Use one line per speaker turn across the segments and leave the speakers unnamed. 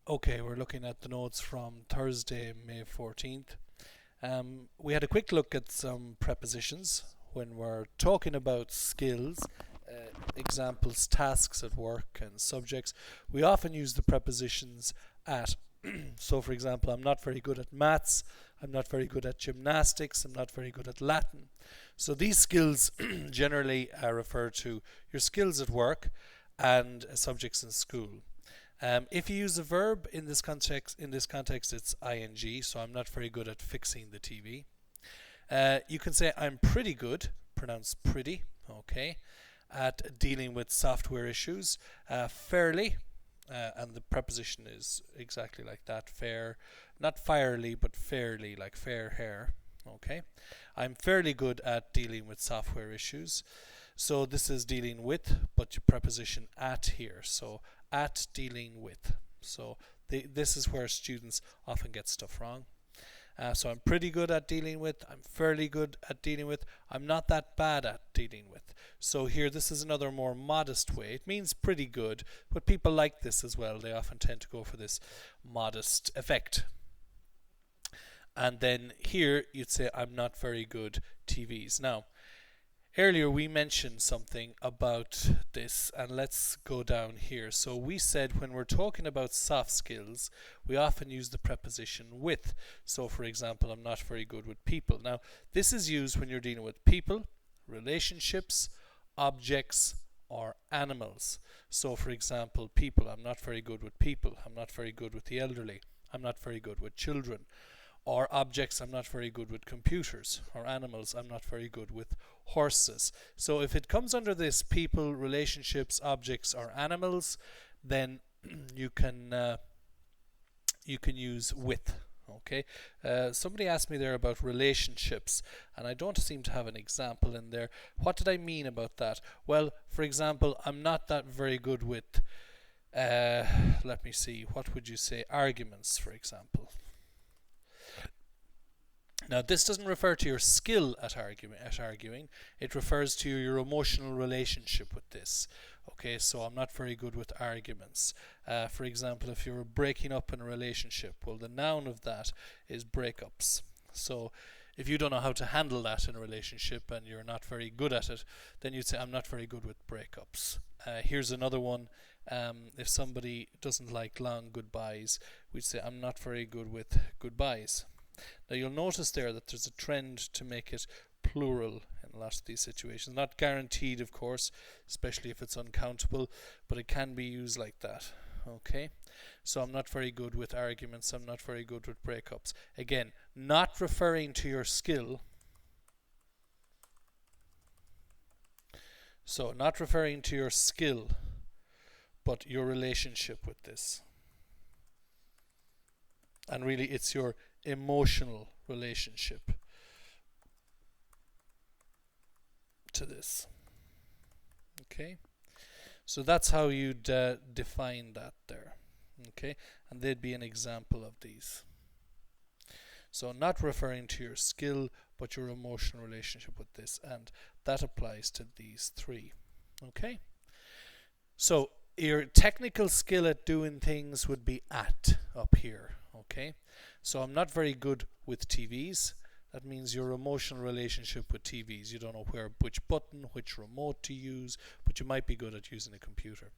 Okay, we're looking at the notes from Thursday, May 14th. We had a quick look at some prepositions when we're talking about skills, examples, tasks at work, and subjects. We often use the prepositions at. So, for example, I'm not very good at maths, I'm not very good at gymnastics, I'm not very good at Latin. So, these skills generally refer to your skills at work and subjects in school. If you use a verb in this context, it's ing. So I'm not very good at fixing the TV. You can say I'm pretty good, pronounced pretty, okay, at dealing with software issues. Fairly, and the preposition is exactly like that. Fair, not firely, but fairly, like fair hair. Okay, I'm fairly good at dealing with software issues. So this is dealing with, but your preposition at here. So at dealing with. So this is where students often get stuff wrong. So I'm pretty good at dealing with, I'm fairly good at dealing with, I'm not that bad at dealing with. So here this is another more modest way. It means pretty good, but people like this as well. They often tend to go for this modest effect. And then here you'd say I'm not very good TVs. Now, earlier we mentioned something about this, and let's go down here. So we said when we're talking about soft skills, we often use the preposition with. So for example, I'm not very good with people. Now, this is used when you're dealing with people, relationships, objects, or animals. So for example, people, I'm not very good with people. I'm not very good with the elderly. I'm not very good with children. Or objects, I'm not very good with computers. Or animals, I'm not very good with horses. So if it comes under this people, relationships, objects, or animals, then you can use with. Okay. Somebody asked me there about relationships, and I don't seem to have an example in there. What did I mean about that? Well, for example, I'm not that very good with. Let me see. What would you say? Arguments, for example. Now, this doesn't refer to your skill at arguing. It refers to your emotional relationship with this. Okay, so I'm not very good with arguments. For example, if you're breaking up in a relationship, well, the noun of that is breakups. So if you don't know how to handle that in a relationship and you're not very good at it, then you'd say I'm not very good with breakups. Here's another one. If somebody doesn't like long goodbyes, we'd say I'm not very good with goodbyes. Now you'll notice there that there's a trend to make it plural in a lot of these situations. Not guaranteed, of course, especially if it's uncountable, but it can be used like that. Okay, so I'm not very good with arguments, I'm not very good with breakups. Again, not referring to your skill. So not referring to your skill, but your relationship with this. And really it's your emotional relationship to this. Okay, so that's how you'd define that there. Okay, and there'd be an example of these. So not referring to your skill, but your emotional relationship with this, and that applies to these three. Okay, so your technical skill at doing things would be at up here. Okay, so I'm not very good with TVs. That means your emotional relationship with TVs. You don't know which button, which remote to use, but you might be good at using a computer.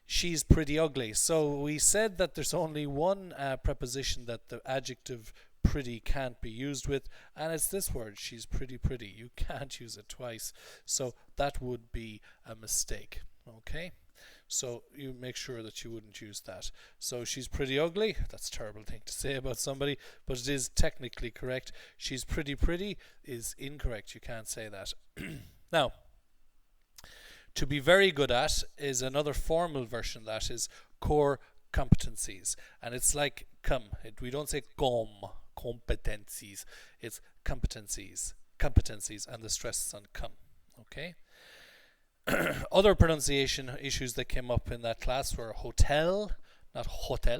She's pretty ugly. So we said that there's only one preposition that the adjective pretty can't be used with, and it's this word, she's pretty. You can't use it twice. So that would be a mistake. Okay? So you make sure that you wouldn't use that. So she's pretty ugly. That's a terrible thing to say about somebody, but it is technically correct. She's pretty is incorrect. You can't say that. Now, to be very good at is another formal version that is core competencies. And it's like we don't say competencies. It's competencies, and the stress is on come. Okay? Other pronunciation issues that came up in that class were hotel, not hotel,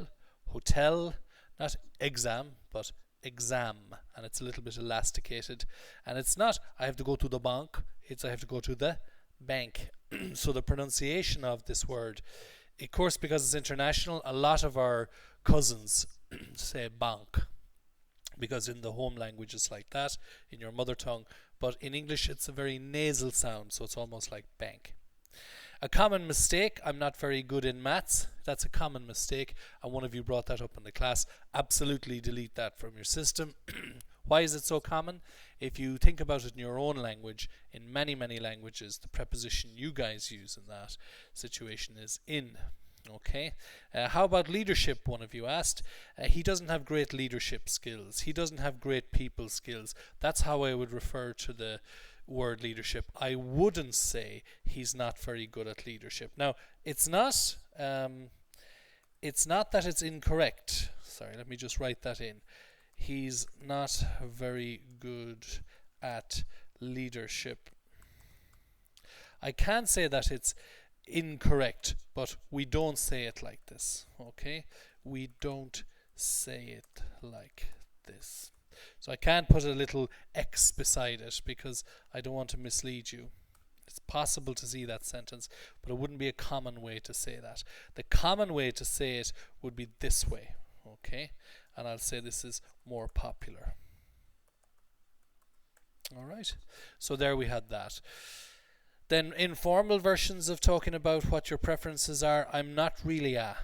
not exam, but exam, and it's a little bit elasticated, and it's not I have to go to the bank, it's I have to go to the bank. So the pronunciation of this word of course, because it's international, a lot of our cousins say bank, because in the home language it's like that, in your mother tongue, but in English it's a very nasal sound, so it's almost like bank. A common mistake, I'm not very good in maths. That's a common mistake, and one of you brought that up in the class. Absolutely delete that from your system. Why is it so common? If you think about it in your own language, in many, many languages, the preposition you guys use in that situation is in. Okay. How about leadership, one of you asked. He doesn't have great leadership skills. He doesn't have great people skills. That's how I would refer to the word leadership. I wouldn't say he's not very good at leadership. Now, it's not that it's incorrect. Sorry, let me just write that in. He's not very good at leadership. I can say that it's incorrect, but we don't say it like this. Okay? We don't say it like this. So I can't put a little X beside it because I don't want to mislead you. It's possible to see that sentence, but it wouldn't be a common way to say that. The common way to say it would be this way. Okay? And I'll say this is more popular. Alright? So there we had that. Then informal versions of talking about what your preferences are. I'm not really a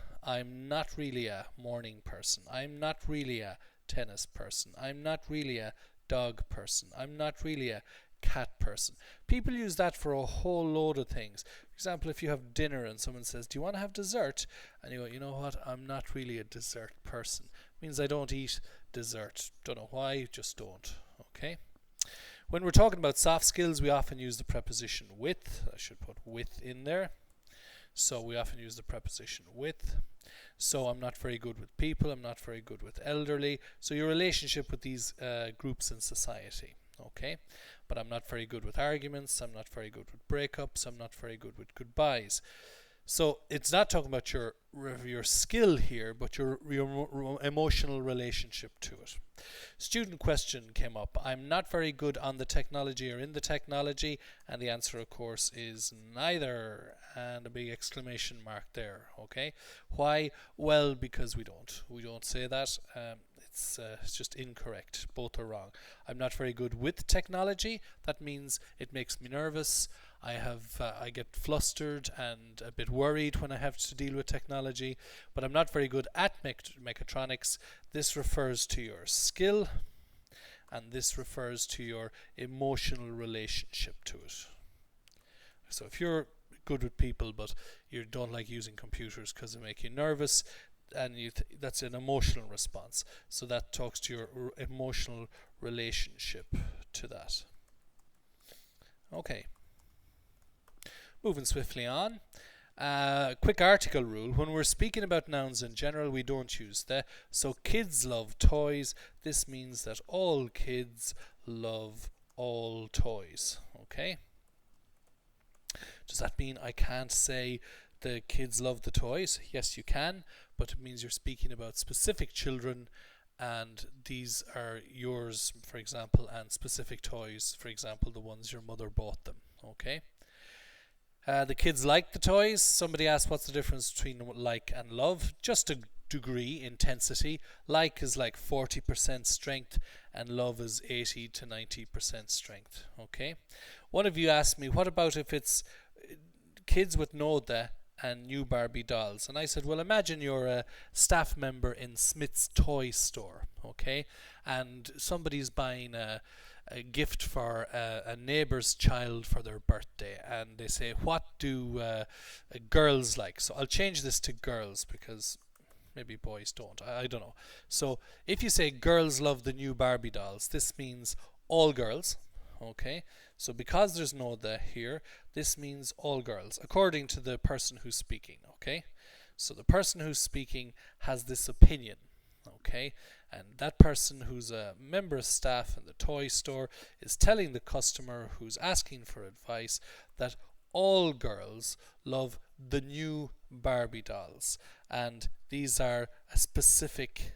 morning person. I'm not really a tennis person. I'm not really a dog person. I'm not really a cat person. People use that for a whole load of things. For example, if you have dinner and someone says, do you want to have dessert? And you go, you know what, I'm not really a dessert person. It means I don't eat dessert. Don't know why, just don't. Okay? When we're talking about soft skills, we often use the preposition with. I should put with in there. So we often use the preposition with. So I'm not very good with people. I'm not very good with elderly. So your relationship with these groups in society. Okay? But I'm not very good with arguments. I'm not very good with breakups. I'm not very good with goodbyes. So it's not talking about your skill here, but your emotional relationship to it. Student question came up. I'm not very good on the technology or in the technology, and the answer, of course, is neither, and a big exclamation mark there. Okay, why? Well, because we don't say that. It's just incorrect. Both are wrong. I'm not very good with technology. That means it makes me nervous. I get flustered and a bit worried when I have to deal with technology, but I'm not very good at mechatronics. This refers to your skill, and this refers to your emotional relationship to it. So if you're good with people, but you don't like using computers because they make you nervous, and that's an emotional response. So that talks to your emotional relationship to that. Okay. Moving swiftly on. Quick article rule. When we're speaking about nouns in general, we don't use the. So kids love toys. This means that all kids love all toys. Okay? Does that mean I can't say the kids love the toys? Yes, you can, but it means you're speaking about specific children, and these are yours, for example, and specific toys, for example, the ones your mother bought them. Okay? The kids like the toys. Somebody asked what's the difference between like and love. Just a degree, intensity. Like is like 40% strength, and love is 80 to 90% strength. Okay. One of you asked me, what about if it's kids with no the and new Barbie dolls? And I said, well, imagine you're a staff member in Smith's toy store, okay, and somebody's buying a gift for a neighbour's child for their birthday, and they say, what do girls like? So I'll change this to girls because maybe boys don't. I don't know. So if you say girls love the new Barbie dolls, this means all girls. Okay, so because there's no the here, this means all girls, according to the person who's speaking. Okay, so the person who's speaking has this opinion. Okay, and that person who's a member of staff in the toy store is telling the customer who's asking for advice that all girls love the new Barbie dolls, and these are a specific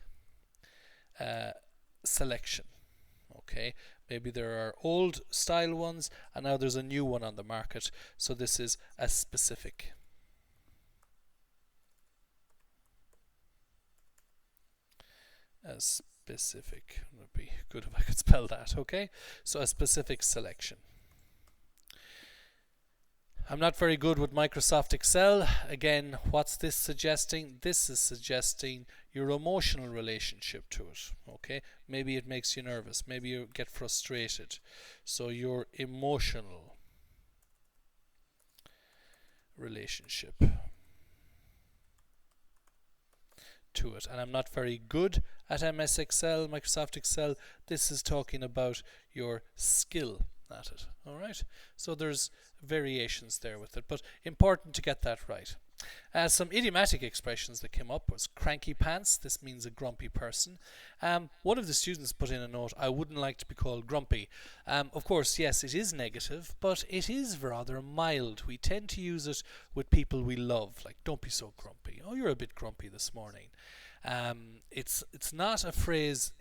selection. Okay, maybe there are old style ones and now there's a new one on the market, so this is a specific. specific. It would be good if I could spell that, okay? So a specific selection. I'm not very good with Microsoft Excel. Again, what's this suggesting? This is suggesting your emotional relationship to it, okay? Maybe it makes you nervous. Maybe you get frustrated. So your emotional relationship to it. And I'm not very good at MS Excel, Microsoft Excel. This is talking about your skill at it. All right, so there's variations there with it, but important to get that right. Some idiomatic expressions that came up was cranky pants. This means a grumpy person. One of the students put in a note, I wouldn't like to be called grumpy. Of course, yes, it is negative, but it is rather mild. We tend to use it with people we love, like don't be so grumpy. Oh, you're a bit grumpy this morning. It's not a phrase,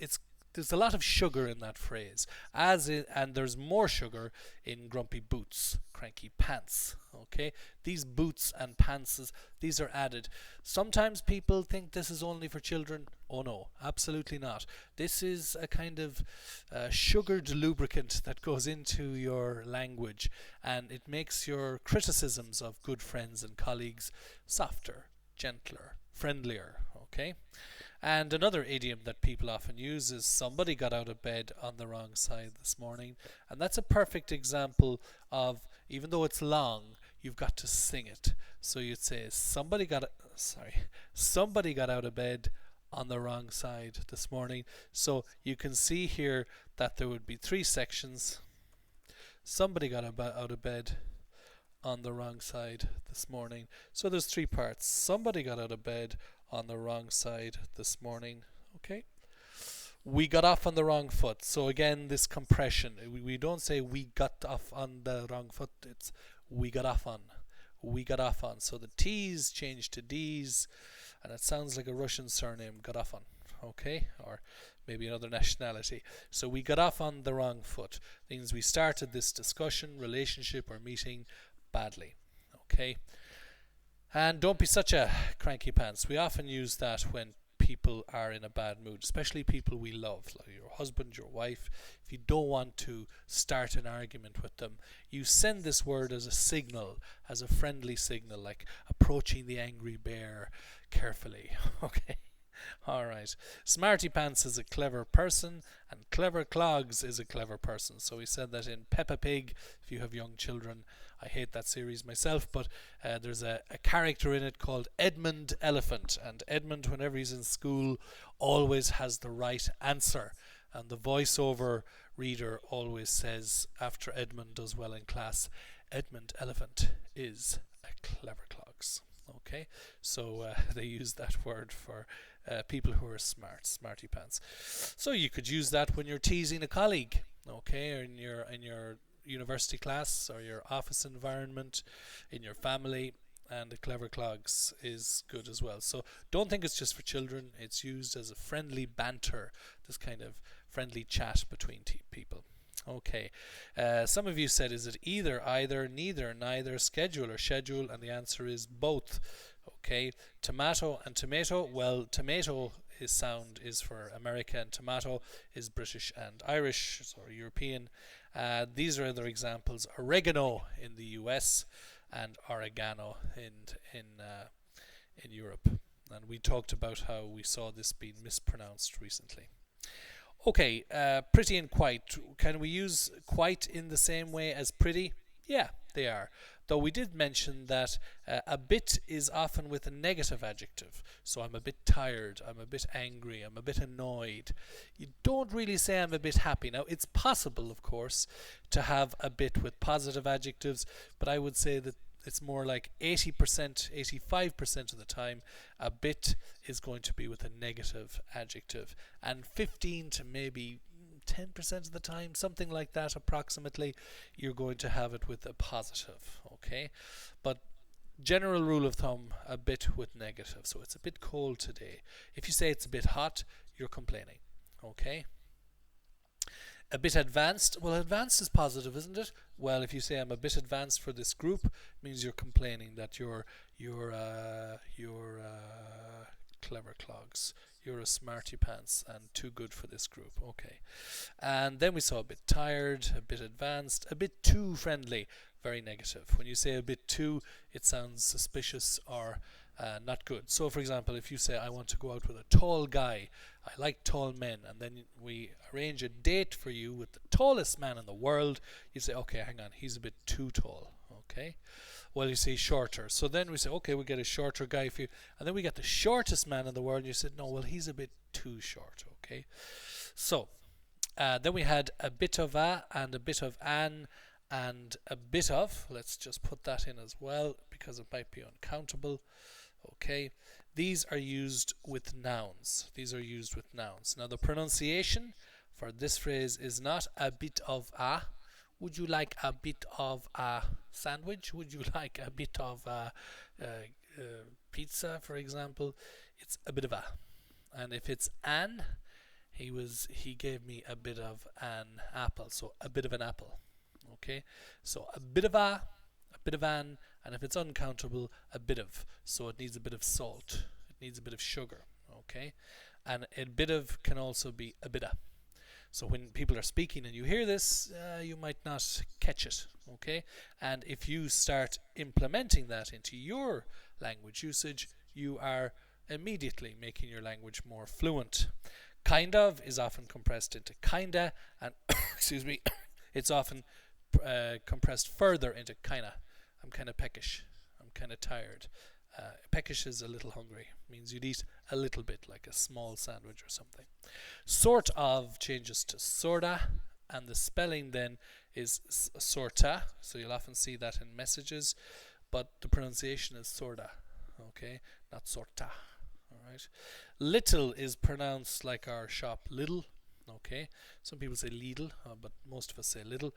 there's a lot of sugar in that phrase, and there's more sugar in grumpy boots, cranky pants. Okay, these boots and pantses, these are added. Sometimes people think this is only for children. Oh no, absolutely not. This is a kind of sugared lubricant that goes into your language, and it makes your criticisms of good friends and colleagues softer, gentler, friendlier. Okay. And another idiom that people often use is somebody got out of bed on the wrong side this morning. And that's a perfect example of, even though it's long, you've got to sing it. So you'd say somebody got out of bed on the wrong side this morning. So you can see here that there would be three sections. Somebody got out of bed on the wrong side this morning. So there's three parts. Somebody got out of bed on the wrong side this morning. Okay. We got off on the wrong foot. So again, this compression. We don't say we got off on the wrong foot. It's we got off on. We got off on. So the T's change to D's, and it sounds like a Russian surname, got off on. Okay, or maybe another nationality. So we got off on the wrong foot. Means we started this discussion, relationship, or meeting badly. Okay. And don't be such a cranky pants. We often use that when people are in a bad mood, especially people we love, like your husband, your wife. If you don't want to start an argument with them, you send this word as a signal, as a friendly signal, like approaching the angry bear carefully. Okay. All right. Smarty Pants is a clever person, and Clever Clogs is a clever person. So we said that in Peppa Pig, if you have young children. I hate that series myself, but there's a character in it called Edmund Elephant, and Edmund, whenever he's in school, always has the right answer, and the voiceover reader always says, after Edmund does well in class, Edmund Elephant is a clever clogs. Okay, so they use that word for people who are smart, smarty pants. So you could use that when you're teasing a colleague, okay, or in your university class or your office environment, in your family, and the clever clogs is good as well. So don't think it's just for children. It's used as a friendly banter, this kind of friendly chat between people. Okay, some of you said, is it either, neither, neither, schedule or schedule? And the answer is both. Okay, tomato and tomato. Well, tomato sound is for America, and tomato is British and Irish, or European. These are other examples: oregano in the US and oregano in Europe. And we talked about how we saw this being mispronounced recently. Okay, pretty and quite. Can we use quite in the same way as pretty? Yeah, they are. Though we did mention that a bit is often with a negative adjective. So I'm a bit tired, I'm a bit angry, I'm a bit annoyed. You don't really say I'm a bit happy. Now, it's possible, of course, to have a bit with positive adjectives, but I would say that it's more like 80%, 85% of the time, a bit is going to be with a negative adjective. And 15 to maybe 10% of the time, something like that approximately, you're going to have it with a positive. Okay? But general rule of thumb, a bit with negative. So it's a bit cold today. If you say it's a bit hot, you're complaining. Okay? A bit advanced. Well, advanced is positive, isn't it? Well, if you say I'm a bit advanced for this group, it means you're complaining that you're clever clogs. You're a smarty pants and too good for this group. Okay. And then we saw a bit tired, a bit advanced, a bit too friendly. Very negative. When you say a bit too, it sounds suspicious or not good. So, for example, if you say, I want to go out with a tall guy, I like tall men, and then we arrange a date for you with the tallest man in the world, you say, okay, hang on, he's a bit too tall. Okay. Well, you say shorter. So then we say, okay, we get a shorter guy for you. And then we get the shortest man in the world. And you said, no, well, he's a bit too short. Okay. So then we had a bit of a and a bit of an and a bit of. Let's just put that in as well because it might be uncountable. Okay. These are used with nouns. These are used with nouns. Now, the pronunciation for this phrase is not a bit of a. Would you like a bit of a sandwich? Would you like a bit of a pizza, for example? It's a bit of a. And if it's an, he gave me a bit of an apple. So a bit of an apple. Okay? So a bit of a bit of an, and if it's uncountable, a bit of. So it needs a bit of salt. It needs a bit of sugar. Okay? And a bit of can also be a bit of. So when people are speaking and you hear this, you might not catch it, okay? And if you start implementing that into your language usage, you are immediately making your language more fluent. Kind of is often compressed into kinda, and excuse me, it's often compressed further into kinda. I'm kind of peckish. I'm kind of tired. Peckish is a little hungry. Means you'd eat a little bit, like a small sandwich or something. Sort of changes to sorta, and the spelling then is sorta. So you'll often see that in messages, but the pronunciation is sorta. Okay, not sorta. All right. Little is pronounced like our shop Lidl. Okay, some people say Lidl, but most of us say little.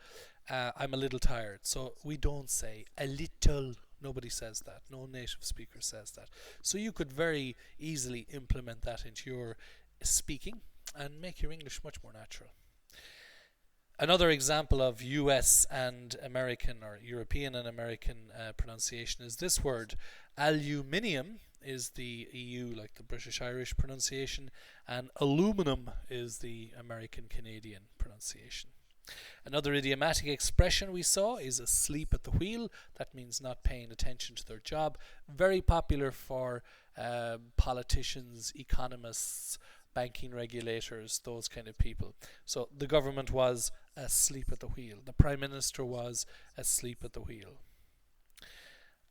I'm a little tired, so we don't say a little. Nobody says that. No native speaker says that. So you could very easily implement that into your speaking and make your English much more natural. Another example of US and American or European and American pronunciation is this word. Aluminium is the EU, like the British-Irish pronunciation, and aluminum is the American-Canadian pronunciation. Another idiomatic expression we saw is asleep at the wheel. That means not paying attention to their job. Very popular for politicians, economists, banking regulators, those kind of people. So the government was asleep at the wheel. The Prime Minister was asleep at the wheel.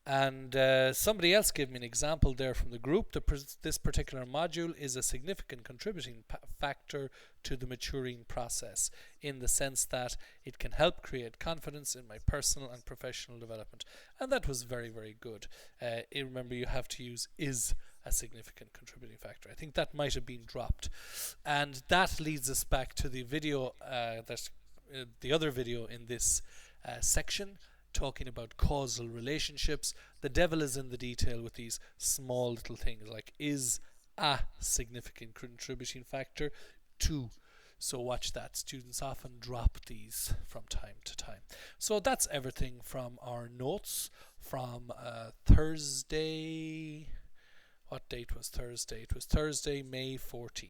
And somebody else gave me an example there from the group. This particular module is a significant contributing factor to the maturing process in the sense that it can help create confidence in my personal and professional development. And that was very, very good. Remember, you have to use is a significant contributing factor. I think that might have been dropped. And that leads us back to the video, the other video in this section, talking about causal relationships. The devil is in the detail with these small little things like is a significant contributing factor to. So watch that. Students often drop these from time to time. So that's everything from our notes from Thursday. What date was Thursday? It was Thursday, May 14th.